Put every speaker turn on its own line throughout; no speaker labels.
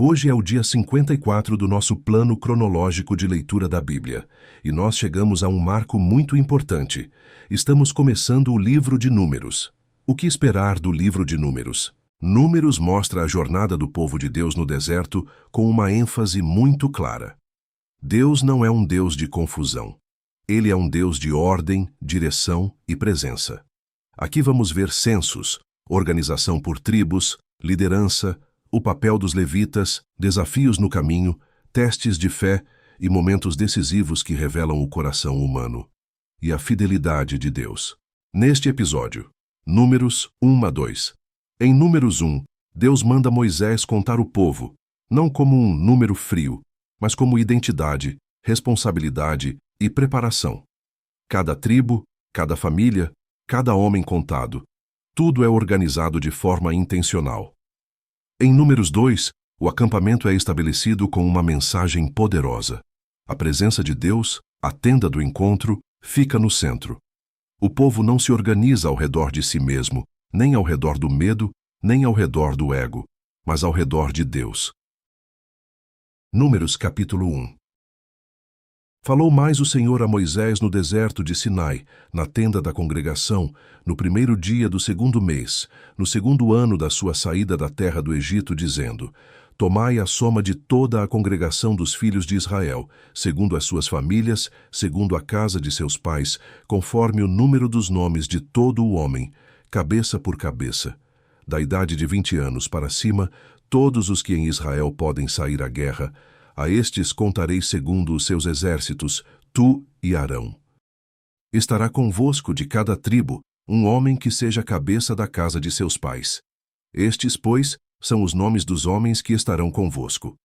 Hoje é o dia 54 do nosso plano cronológico de leitura da Bíblia, e nós chegamos a um marco muito importante. Estamos começando o livro de Números. O que esperar do livro de Números? Números mostra a jornada do povo de Deus no deserto com uma ênfase muito clara. Deus não é um Deus de confusão. Ele é um Deus de ordem, direção e presença. Aqui vamos ver censos, organização por tribos, liderança, o papel dos levitas, desafios no caminho, testes de fé e momentos decisivos que revelam o coração humano e a fidelidade de Deus. Neste episódio, Números 1 a 2. Em Números 1, Deus manda Moisés contar o povo, não como um número frio, mas como identidade, responsabilidade e preparação. Cada tribo, cada família, cada homem contado, tudo é organizado de forma intencional. Em Números 2, o acampamento é estabelecido com uma mensagem poderosa. A presença de Deus, a tenda do encontro, fica no centro. O povo não se organiza ao redor de si mesmo, nem ao redor do medo, nem ao redor do ego, mas ao redor de Deus. Números capítulo 1. Falou mais o Senhor a Moisés no deserto de Sinai, na tenda da congregação, no primeiro dia do segundo mês, no segundo ano da sua saída da terra do Egito, dizendo: Tomai a soma de toda a congregação dos filhos de Israel, segundo as suas famílias, segundo a casa de seus pais, conforme o número dos nomes de todo o homem, cabeça por cabeça. Da idade de 20 anos para cima, todos os que em Israel podem sair à guerra, a estes contarei segundo os seus exércitos, tu e Arão. Estará convosco de cada tribo um homem que seja cabeça da casa de seus pais. Estes, pois, são os nomes dos homens que estarão convosco.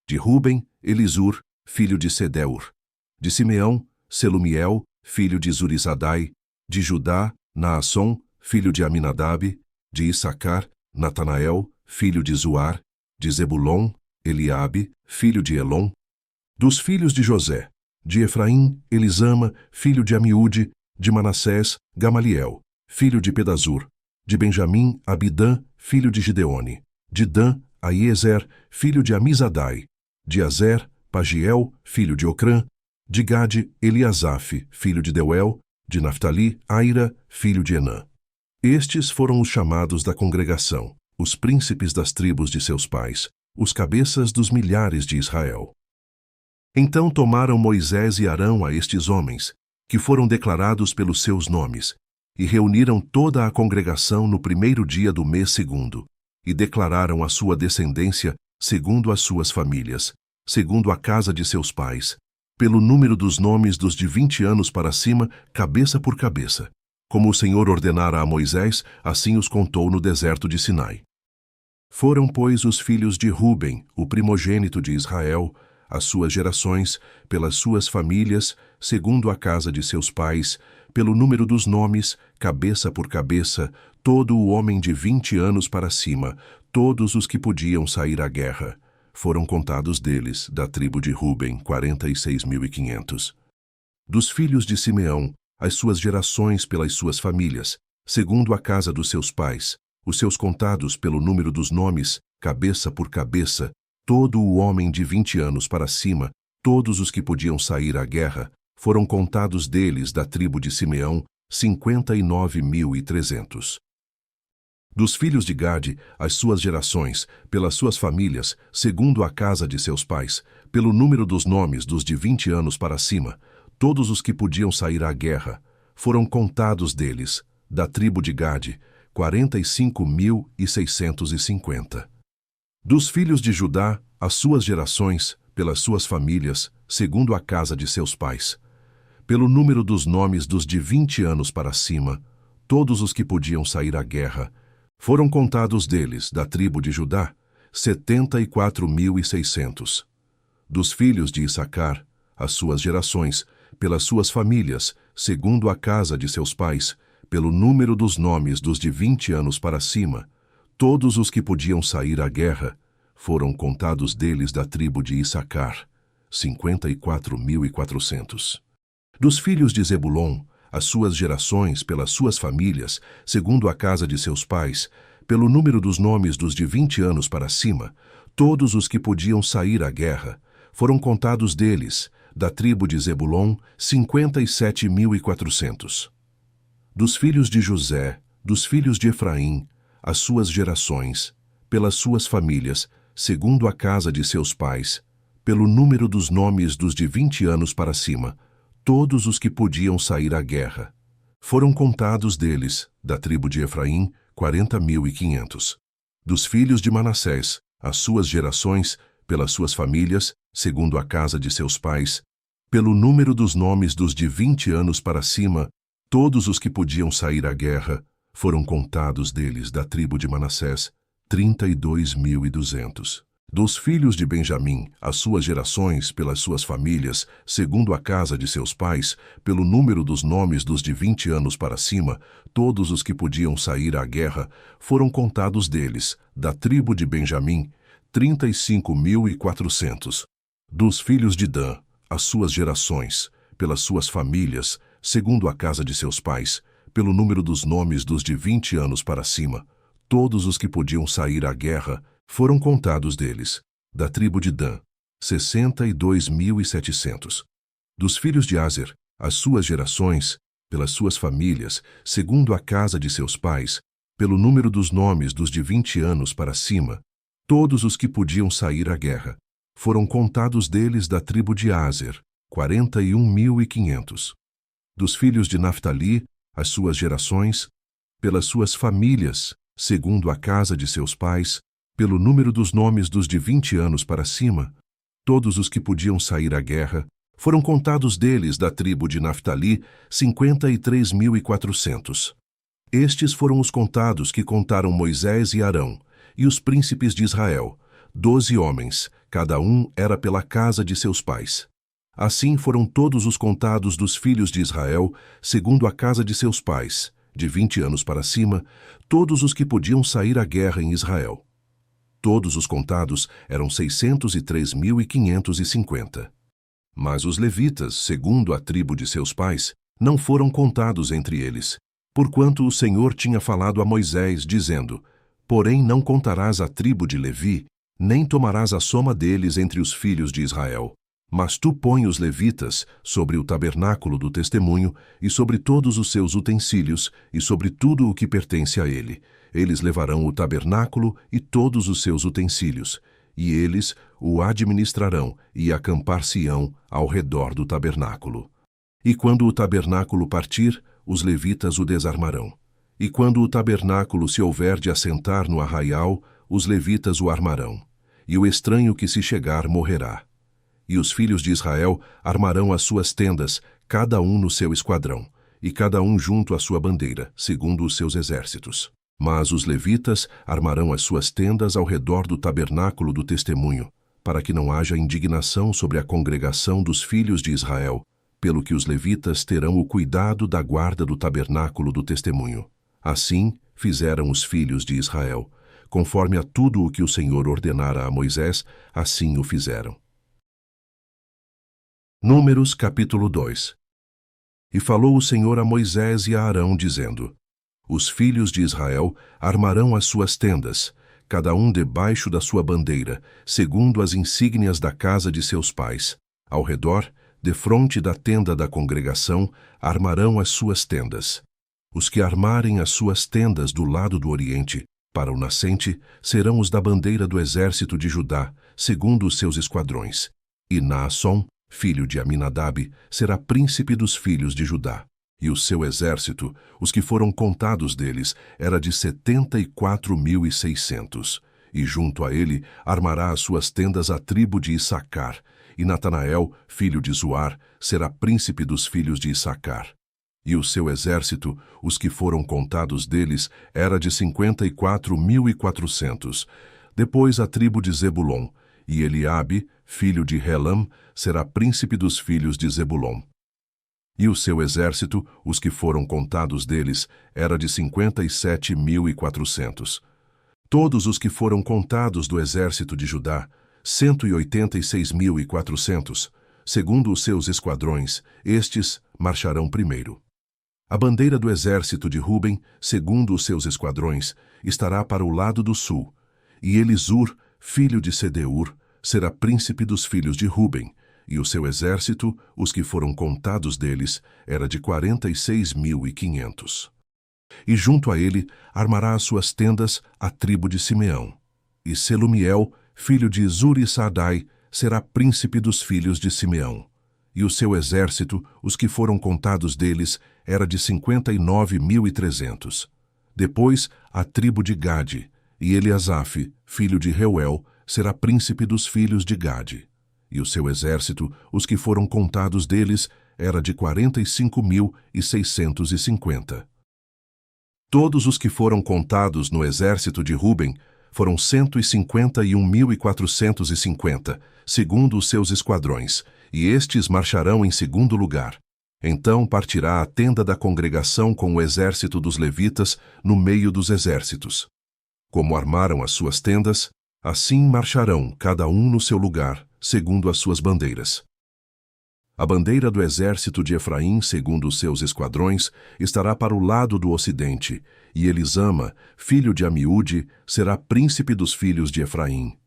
De Ruben, Elisur, filho de Sedeur. De Simeão, Selumiel, filho de Zurizadai. De Judá, Naasson, filho de Aminadab. De Issacar, Natanael, filho de Zuar. De Zebulon, Eliabe, filho de Elon. Dos filhos de José, de Efraim, Elisama, filho de Amiúde. De Manassés, Gamaliel, filho de Pedazur. De Benjamim, Abidã, filho de Gideone. De Dan, Aiezer, filho de Amizadai. De Azer, Pagiel, filho de Ocrã. De Gade, Eliasaf, filho de Deuel. De Naftali, Aira, filho de Enã. Estes foram os chamados da congregação, os príncipes das tribos de seus pais, os cabeças dos milhares de Israel. Então tomaram Moisés e Arão a estes homens, que foram declarados pelos seus nomes, e reuniram toda a congregação no primeiro dia do mês segundo, e declararam a sua descendência segundo as suas famílias, segundo a casa de seus pais, pelo número dos nomes dos de 20 anos para cima, cabeça por cabeça. Como o Senhor ordenara a Moisés, assim os contou no deserto de Sinai. Foram, pois, os filhos de Ruben, o primogênito de Israel, as suas gerações, pelas suas famílias, segundo a casa de seus pais, pelo número dos nomes, cabeça por cabeça, todo o homem de 20 anos para cima, todos os que podiam sair à guerra. Foram contados deles, da tribo de Ruben, 46.500. Dos filhos de Simeão, as suas gerações pelas suas famílias, segundo a casa dos seus pais, os seus contados pelo número dos nomes, cabeça por cabeça, todo o homem de 20 anos para cima, todos os que podiam sair à guerra, foram contados deles, da tribo de Simeão, 59.300. Dos filhos de Gade, as suas gerações, pelas suas famílias, segundo a casa de seus pais, pelo número dos nomes dos de 20 anos para cima, todos os que podiam sair à guerra, foram contados deles, da tribo de Gade, 45.650. Dos filhos de Judá, as suas gerações, pelas suas famílias, segundo a casa de seus pais, pelo número dos nomes dos de 20 anos para cima, todos os que podiam sair à guerra, foram contados deles, da tribo de Judá, 74.600. Dos filhos de Issacar, as suas gerações, pelas suas famílias, segundo a casa de seus pais, pelo número dos nomes dos de 20 anos para cima, todos os que podiam sair à guerra, foram contados deles, da tribo de Issacar, 54.400. Dos filhos de Zebulon, as suas gerações pelas suas famílias, segundo a casa de seus pais, pelo número dos nomes dos de 20 anos para cima, Todos os que podiam sair à guerra foram contados deles, da tribo de Zebulon, 57.400. Dos filhos de José, dos filhos de Efraim, as suas gerações, pelas suas famílias, segundo a casa de seus pais, pelo número dos nomes dos de 20 anos para cima, todos os que podiam sair à guerra. Foram contados deles, da tribo de Efraim, 40.500. Dos filhos de Manassés, as suas gerações, pelas suas famílias, segundo a casa de seus pais, pelo número dos nomes dos de 20 anos para cima, todos os que podiam sair à guerra, foram contados deles, da tribo de Manassés, 32.200. Dos filhos de Benjamim, as suas gerações, pelas suas famílias, segundo a casa de seus pais, pelo número dos nomes dos de 20 anos para cima, todos os que podiam sair à guerra, foram contados deles, da tribo de Benjamim, 35.400. Dos filhos de Dan, as suas gerações, pelas suas famílias, segundo a casa de seus pais, pelo número dos nomes dos de 20 anos para cima, todos os que podiam sair à guerra, foram contados deles, da tribo de Dan, 62.700. Dos filhos de Aser, as suas gerações, pelas suas famílias, segundo a casa de seus pais, pelo número dos nomes dos de 20 anos para cima, todos os que podiam sair à guerra, foram contados deles, da tribo de Aser, 41.500. Dos filhos de Naftali, as suas gerações, pelas suas famílias, segundo a casa de seus pais, pelo número dos nomes dos de 20 anos para cima, todos os que podiam sair à guerra, foram contados deles, da tribo de Naftali, 53.400. Estes foram os contados que contaram Moisés e Arão, e os príncipes de Israel, 12 homens, cada um era pela casa de seus pais. Assim foram todos os contados dos filhos de Israel, segundo a casa de seus pais, de 20 anos para cima, todos os que podiam sair à guerra em Israel. Todos os contados eram 603.550. Mas os levitas, segundo a tribo de seus pais, não foram contados entre eles, porquanto o Senhor tinha falado a Moisés, dizendo: porém não contarás a tribo de Levi, nem tomarás a soma deles entre os filhos de Israel. Mas tu põe os levitas sobre o tabernáculo do testemunho e sobre todos os seus utensílios e sobre tudo o que pertence a ele. Eles levarão o tabernáculo e todos os seus utensílios, e eles o administrarão e acampar-se-ão ao redor do tabernáculo. E quando o tabernáculo partir, os levitas o desarmarão. E quando o tabernáculo se houver de assentar no arraial, os levitas o armarão. E o estranho que se chegar morrerá. E os filhos de Israel armarão as suas tendas, cada um no seu esquadrão, e cada um junto à sua bandeira, segundo os seus exércitos. Mas os levitas armarão as suas tendas ao redor do tabernáculo do testemunho, para que não haja indignação sobre a congregação dos filhos de Israel, pelo que os levitas terão o cuidado da guarda do tabernáculo do testemunho. Assim fizeram os filhos de Israel. Conforme a tudo o que o Senhor ordenara a Moisés, assim o fizeram. Números capítulo 2. E falou o Senhor a Moisés e a Arão, dizendo: os filhos de Israel armarão as suas tendas, cada um debaixo da sua bandeira, segundo as insígnias da casa de seus pais. Ao redor, defronte da tenda da congregação, armarão as suas tendas. Os que armarem as suas tendas do lado do oriente, para o nascente, serão os da bandeira do exército de Judá, segundo os seus esquadrões. E Naasson, filho de Aminadab, será príncipe dos filhos de Judá. E o seu exército, os que foram contados deles, era de 74.600. E junto a ele armará as suas tendas a tribo de Issacar. E Natanael, filho de Zuar, será príncipe dos filhos de Issacar. E o seu exército, os que foram contados deles, era de 54.400. Depois a tribo de Zebulon, e Eliabe, filho de Helam, será príncipe dos filhos de Zebulon. E o seu exército, os que foram contados deles, era de 57.400. Todos os que foram contados do exército de Judá, 186.400, segundo os seus esquadrões, estes marcharão primeiro. A bandeira do exército de Ruben, segundo os seus esquadrões, estará para o lado do sul, e Elisur, filho de Sedeur, será príncipe dos filhos de Ruben, e o seu exército, os que foram contados deles, era de 46.500. E junto a ele armará as suas tendas a tribo de Simeão. E Selumiel, filho de Zurisadai, será príncipe dos filhos de Simeão. E o seu exército, os que foram contados deles, era de 59.300. Depois, a tribo de Gade, e Eliasaf, filho de Reuel, será príncipe dos filhos de Gade. E o seu exército, os que foram contados deles, era de 45.650. Todos os que foram contados no exército de Ruben foram 151.450, segundo os seus esquadrões, e estes marcharão em segundo lugar. Então partirá a tenda da congregação com o exército dos levitas no meio dos exércitos. Como armaram as suas tendas, assim marcharão, cada um no seu lugar, segundo as suas bandeiras. A bandeira do exército de Efraim, segundo os seus esquadrões, estará para o lado do ocidente, e Elisama, filho de Amiúde, será príncipe dos filhos de Efraim.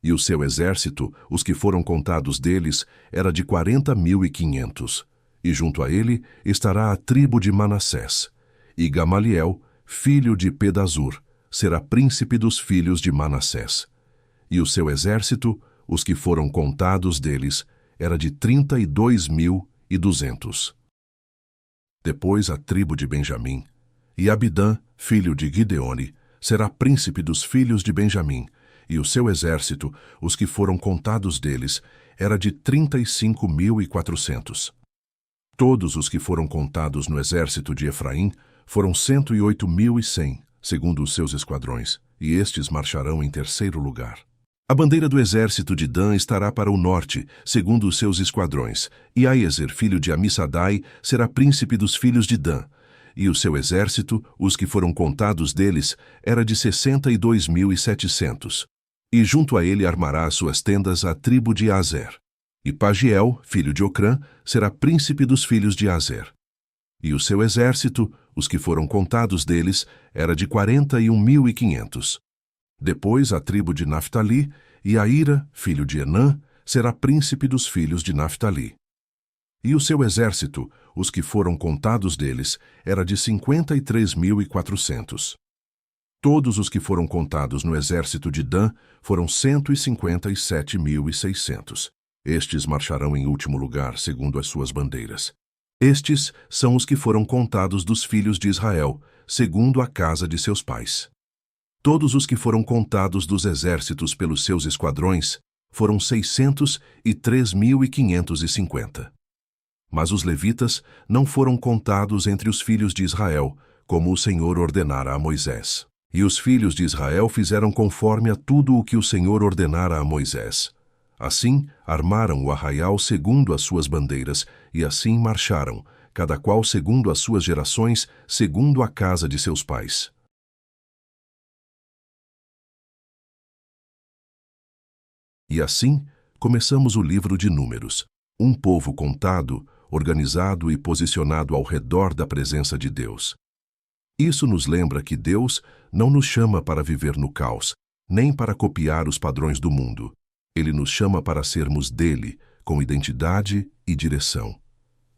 E o seu exército, os que foram contados deles, era de 40.500. E junto a ele estará a tribo de Manassés. E Gamaliel, filho de Pedazur, será príncipe dos filhos de Manassés. E o seu exército, os que foram contados deles, era de 32.200. Depois a tribo de Benjamim, e Abidã, filho de Gideone, será príncipe dos filhos de Benjamim, e o seu exército, os que foram contados deles, era de 35.400. Todos os que foram contados no exército de Efraim foram 108.100, segundo os seus esquadrões, e estes marcharão em terceiro lugar. A bandeira do exército de Dan estará para o norte, segundo os seus esquadrões, e Aiezer, filho de Amissadai, será príncipe dos filhos de Dan. E o seu exército, os que foram contados deles, era de 62.700. E junto a ele armará as suas tendas a tribo de Azer. E Pagiel, filho de Ocrã, será príncipe dos filhos de Azer. E o seu exército, os que foram contados deles, era de 41.500. Depois a tribo de Naftali, e Aíra, filho de Enã, será príncipe dos filhos de Naftali. E o seu exército, os que foram contados deles, era de 53.400. Todos os que foram contados no exército de Dan foram 157.600. Estes marcharão em último lugar, segundo as suas bandeiras. Estes são os que foram contados dos filhos de Israel, segundo a casa de seus pais. Todos os que foram contados dos exércitos pelos seus esquadrões foram 603.550. Mas os levitas não foram contados entre os filhos de Israel, como o Senhor ordenara a Moisés. E os filhos de Israel fizeram conforme a tudo o que o Senhor ordenara a Moisés. Assim, armaram o arraial segundo as suas bandeiras, e assim marcharam, cada qual segundo as suas gerações, segundo a casa de seus pais. E assim, começamos o livro de Números, um povo contado, organizado e posicionado ao redor da presença de Deus. Isso nos lembra que Deus não nos chama para viver no caos, nem para copiar os padrões do mundo. Ele nos chama para sermos dele, com identidade e direção.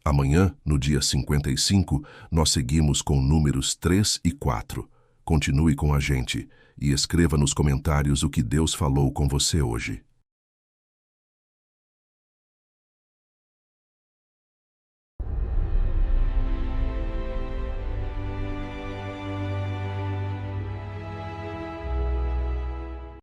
Amanhã, no dia 55, nós seguimos com Números 3 e 4. Continue com a gente e escreva nos comentários o que Deus falou com você hoje.